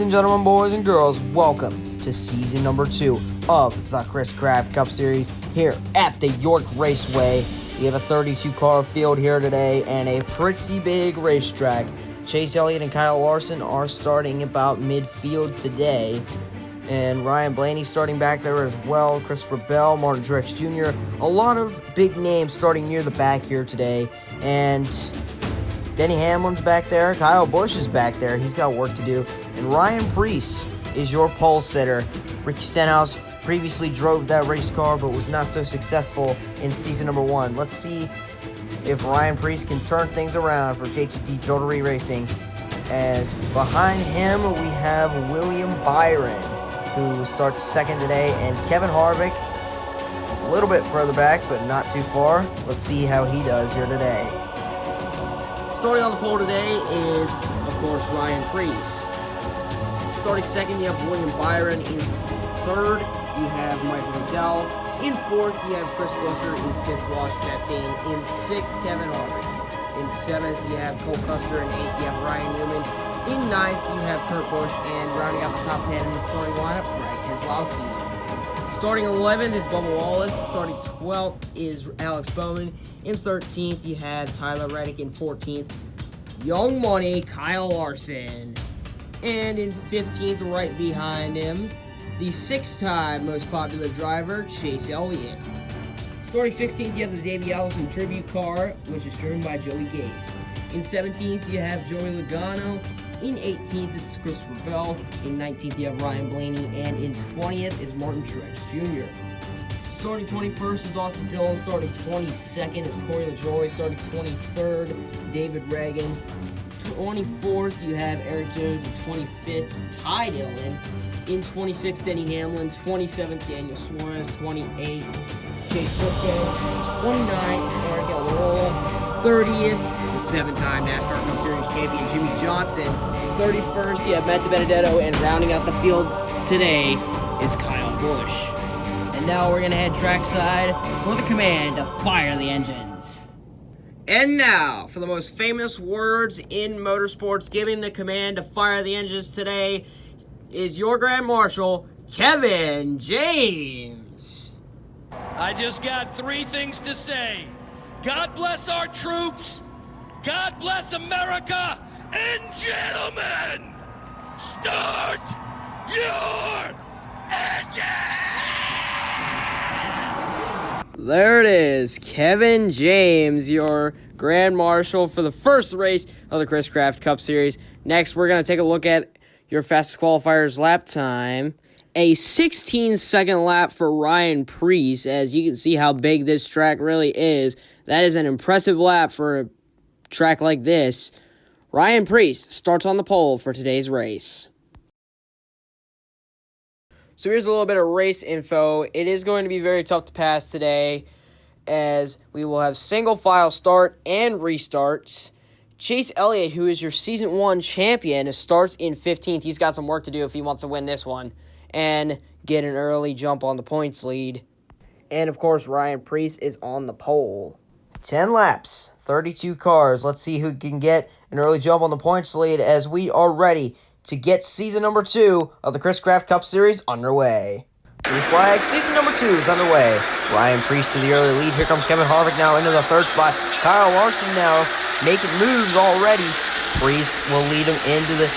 and gentlemen, boys and girls, welcome to season number 2 of the ChrisKraft Cup Series here at the York Raceway. We have a 32-car field here today and a pretty big racetrack. Chase Elliott and Kyle Larson are starting about midfield today. And Ryan Blaney starting back there as well. Christopher Bell, Martin Truex Jr. A lot of big names starting near the back here today. And Denny Hamlin's back there. Kyle Busch is back there. He's got work to do. And Ryan Preece is your pole sitter. Ricky Stenhouse previously drove that race car but was not so successful in season number 1. Let's see if Ryan Preece can turn things around for JTD Jewelry Racing. As behind him we have William Byron, who starts second today, and Kevin Harvick a little bit further back, but not too far. Let's see how he does here today. Starting on the pole today is, of course, Ryan Preece. Starting second, you have William Byron. In third, you have Michael McDowell. In fourth, you have Chris Buescher. In fifth, Ross Chastain. In sixth, Kevin Harvick. In seventh, you have Cole Custer. In eighth, you have Ryan Newman. In ninth, you have Kurt Busch. And rounding out the top 10 in the starting lineup, Greg Keselowski. Starting 11th is Bubba Wallace. Starting 12th is Alex Bowman. In 13th, you have Tyler Reddick. In 14th, Young Money, Kyle Larson. And in 15th, right behind him, the 6-time most popular driver, Chase Elliott. Starting 16th, you have the Davey Allison Tribute Car, which is driven by Joey Gase. In 17th, you have Joey Logano. In 18th, it's Christopher Bell. In 19th, you have Ryan Blaney. And in 20th is Martin Truex Jr. Starting 21st is Austin Dillon. Starting 22nd is Corey LaJoie. Starting 23rd, David Reagan. 24th, you have Eric Jones. And 25th, Ty Dillon. In 26th, Denny Hamlin. 27th, Daniel Suarez. 28th, Chase Briscoe. 29th, Eric Almirola. 30th, the 7-time NASCAR Cup Series champion Jimmy Johnson. 31st, you have Matt DiBenedetto, and rounding out the field today is Kyle Busch. And now we're going to head trackside for the command to fire the engines. And now, for the most famous words in motorsports, giving the command to fire the engines today is your Grand Marshal, Kevin James. I just got 3 things to say. God bless our troops, God bless America, and gentlemen, start your engine! There it is, Kevin James, your Grand Marshal for the first race of the ChrisKraft Cup Series. Next, we're going to take a look at your fastest qualifier's lap time. A 16-second lap for Ryan Preece, as you can see how big this track really is. That is an impressive lap for a track like this. Ryan Preece starts on the pole for today's race. So here's a little bit of race info. It is going to be very tough to pass today, as we will have single file start and restarts. Chase Elliott, who is your Season 1 champion, starts in 15th. He's got some work to do if he wants to win this one and get an early jump on the points lead. And, of course, Ryan Preece is on the pole. 10 laps, 32 cars. Let's see who can get an early jump on the points lead as we are ready to get season number 2 of the ChrisKraft Cup Series underway. Blue flag, season number 2 is underway. Ryan Preece to the early lead. Here comes Kevin Harvick now into the third spot. Kyle Larson now making moves already. Preece will lead him into the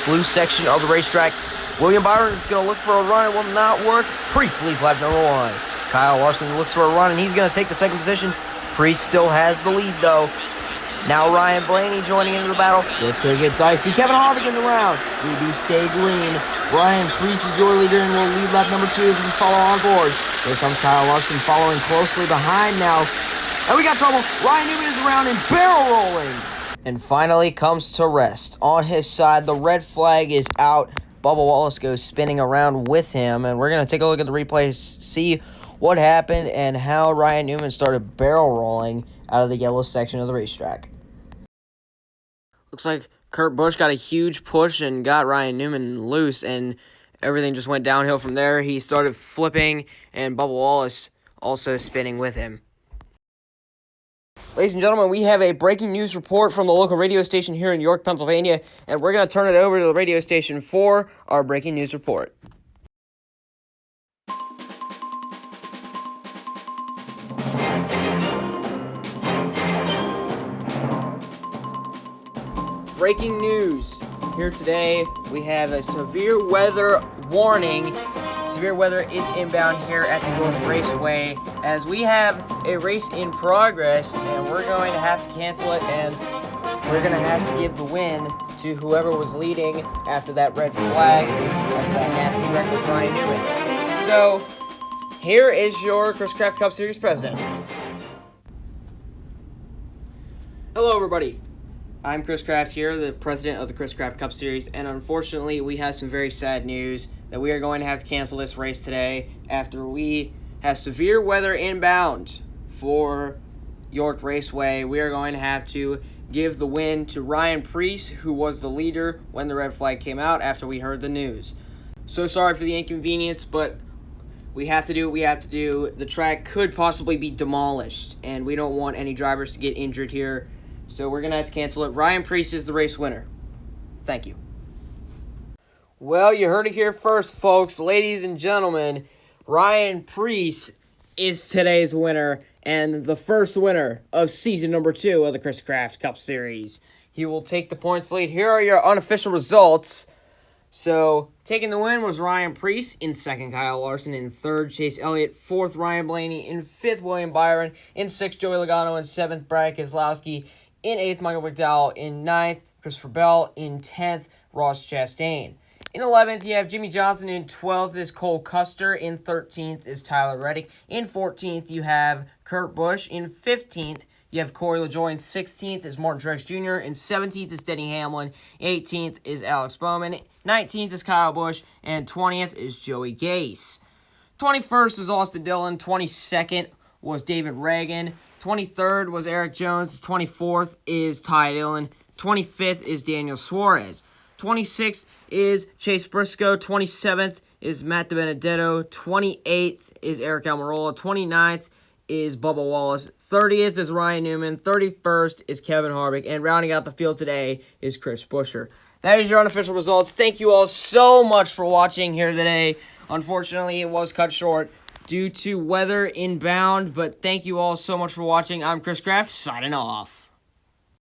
blue section of the racetrack. William Byron is going to look for a run. It will not work. Preece leads lap number 1. Kyle Larson looks for a run, and he's going to take the second position. Preece still has the lead, though. Now Ryan Blaney joining into the battle. This could get dicey. Kevin Harvick in the round. We do stay green. Ryan Preece is your leader and will lead lap number 2 as we follow on board. Here comes Kyle Larson following closely behind now. And we got trouble. Ryan Newman is around and barrel rolling. And finally comes to rest. On his side, the red flag is out. Bubba Wallace goes spinning around with him. And we're going to take a look at the replay, see what happened and how Ryan Newman started barrel rolling out of the yellow section of the racetrack. Looks like Kurt Busch got a huge push and got Ryan Newman loose, and everything just went downhill from there. He started flipping, and Bubba Wallace also spinning with him. Ladies and gentlemen, we have a breaking news report from the local radio station here in York, Pennsylvania, and we're going to turn it over to the radio station for our breaking news report. Breaking news. Here today, we have a severe weather warning. Severe weather is inbound here at the York Raceway as we have a race in progress and we're going to have to cancel it and we're going to have to give the win to whoever was leading after that red flag, after that nasty wreck with Ryan Newman. So, here is your ChrisKraft Cup Series president. Hello, everybody. I'm ChrisKraft here, the president of the ChrisKraft Cup Series, and unfortunately, we have some very sad news that we are going to have to cancel this race today after we have severe weather inbound for York Raceway. We are going to have to give the win to Ryan Preece, who was the leader when the red flag came out after we heard the news. So sorry for the inconvenience, but we have to do what we have to do. The track could possibly be demolished, and we don't want any drivers to get injured here. So we're going to have to cancel it. Ryan Preece is the race winner. Thank you. Well, you heard it here first, folks. Ladies and gentlemen, Ryan Preece is today's winner and the first winner of season number 2 of the ChrisKraft Cup Series. He will take the points lead. Here are your unofficial results. So, taking the win was Ryan Preece. In second, Kyle Larson. In third, Chase Elliott. Fourth, Ryan Blaney. In fifth, William Byron. In sixth, Joey Logano. In seventh, Brad Keselowski. In 8th, Michael McDowell. In 9th, Christopher Bell. In 10th, Ross Chastain. In 11th, you have Jimmy Johnson. In 12th is Cole Custer. In 13th is Tyler Reddick. In 14th, you have Kurt Busch. In 15th, you have Corey LaJoie. In 16th is Martin Truex Jr. In 17th is Denny Hamlin. 18th is Alex Bowman. 19th is Kyle Busch. And 20th is Joey Gase. 21st is Austin Dillon. 22nd was David Reagan. 23rd was Eric Jones. 24th is Ty Dillon. 25th is Daniel Suarez. 26th is Chase Briscoe. 27th is Matt DiBenedetto. 28th is Eric Almirola. 29th is Bubba Wallace. 30th is Ryan Newman. 31st is Kevin Harvick. And rounding out the field today is Chris Buescher. That is your unofficial results. Thank you all so much for watching here today. Unfortunately, it was cut short due to weather inbound, but thank you all so much for watching. I'm ChrisKraft, signing off.